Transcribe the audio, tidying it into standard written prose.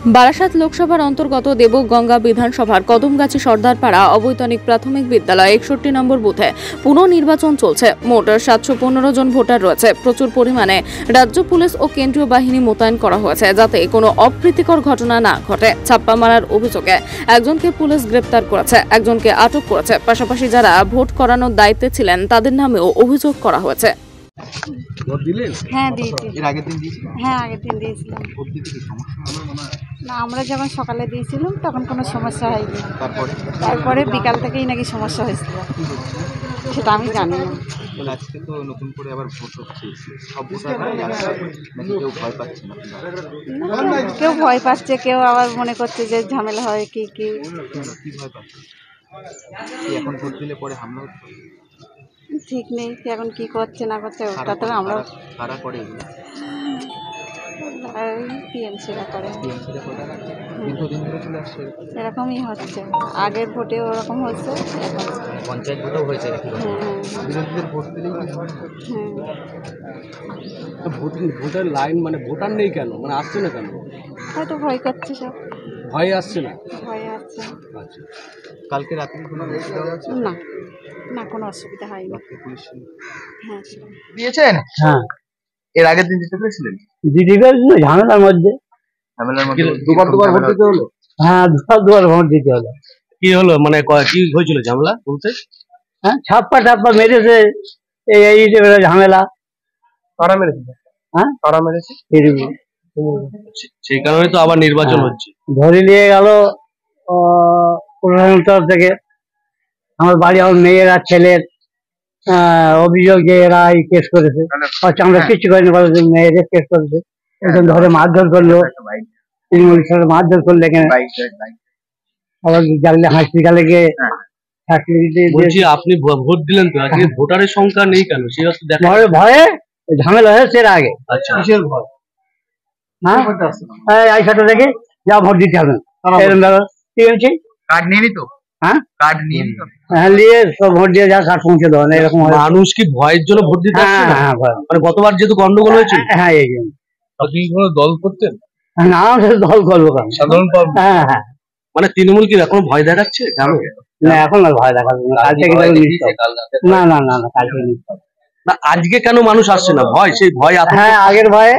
বারাসাত লোকসভার অন্তর্গত দেবগঙ্গা বিধানসভার কদমগাছি সর্দারপাড়া অবৈতনিক প্রাথমিক বিদ্যালয় ৬১ নম্বর বুথে পুনর্নির্বাচন চলছে। মোট ৭১৫ জন ভোটার রয়েছে। প্রচুর পরিমাণে রাজ্য পুলিশ ও কেন্দ্রীয় বাহিনী মোতায়েন করা হয়েছে যাতে কোনো অপ্রীতিকর ঘটনা না ঘটে। ছাপ্পা মারার অভিযোগে একজনকে পুলিশ গ্রেপ্তার করেছে, একজনকে আটক করেছে। পাশাপাশি যারা ভোট করানোর দায়িত্বে ছিলেন তাদের নামেও অভিযোগ করা হয়েছে। ভোট দিলেন? হ্যাঁ দিয়েছি। এর আগের দিন দিয়েছিলেন? হ্যাঁ আগের দিন দিয়েছিলাম। ভোট দিতে কি সমস্যা হলো মনে হয়? না, আমরা যখন সকালে দিয়েছিলাম তখন কোনো সমস্যা হয়নি। তারপরে বিকাল থেকেই নাকি সমস্যা হয়েছিল, কি হচ্ছে? সেটা আমি জানি না। তাহলে আজকে তো নতুন করে আবার ভোট হচ্ছে, সব ভোটাররাই আসছে নাকি কেউ ভয় পাচ্ছে না? কেউ ভয় পাচ্ছে, কেউ আবার মনে করছে যে ঝামেলা হয় কি কি ভয় পাচ্ছে? কি এখন ভোট দিলে পরে হামলা হচ্ছে? ঠিক নেই, এখন কি করছে না করছে ওটা তো আমরা কারা করে এগুলো? টিএমসিরা করে। টিএমসিরা করে দীর্ঘদিন ধরে চলে আসছে এরকমই হচ্ছে। আগের ভোটে ওরকম হচ্ছে, এখন পঞ্চায়েত ভোটও হয়েছে। বিরোধীদের ভোট দিলেই তো ভোটের লাইন মানে ভোটার নেই কেন, মানে আসছে না কেন? হয়তো ভয় করছে, সব ভয় আসছে না। ভয় আসছে। আচ্ছা, কালকে রাতে কোনো অসুবিধা হচ্ছে না? না, কোনো অসুবিধা হয়নি। পুলিশ হ্যাঁ দিয়েছেন? হ্যাঁ, এর আগের দিন দিতে পেরেছিলেন? দিতে পেরেছিল ঝামেলার মধ্যে। দুবার ভোট দিতে হলো? হ্যাঁ, দুবার ভোট দিতে হলো। কি হলো মানে কি হয়েছিল ঝামেলা বলতে? হ্যাঁ, ছাপ্পা মেরেছে, এই ঝামেলা। কারা মেরেছে? হ্যাঁ, কারা মেরেছে? সেই কারণে তো আবার নির্বাচন হচ্ছে। ধরে নিয়ে গেল প্রশাসনের তরফ থেকে। আমার বাড়ি আমার মেয়েরা ছেলের অভিযোগ যে এরা এই কেস করেছে, আমরা কিছু করিনি, মেয়েদের কেস করেছে। একজন ধরে মারধর করলো, তৃণমূল মারধর করলে এখানে, আবার জানলে হসপিটালে গিয়ে বলছি আপনি ভোট দিলেন তো, আজকে ভোটারের সংখ্যা নেই কেন? সেই ভয়ে ঝামেলা হয়েছে এর আগে। আচ্ছা, কিসের ভয়? হ্যাঁ, এই সাথে থেকে যা ভোট দিতে হবে টিএমসি কার্ড নিয়ে নিত? হ্যাঁ, কার্ড নিয়ে নিত। হ্যাঁ, নিয়ে সব ভোট দিয়ে যা কার্ড পৌঁছে দেওয়া না, এরকম মানুষ কি ভয়ের জন্য ভোট দিতে আসছে না? হ্যাঁ, মানে গতবার যেহেতু গন্ডগোল হয়েছে। হ্যাঁ, এই জন্য। আপনি কোনো দল করতেন? না, দল করবো কেন, সাধারণ হ্যাঁ হ্যাঁ। মানে তৃণমূল কি এখনো ভয় দেখাচ্ছে? না, এখন আর ভয় দেখাবে না, কাল থেকে না, কালকে না, আজকে কেন মানুষ আসছে না? ভয়, সেই ভয়। হ্যাঁ, আগের ভয়ে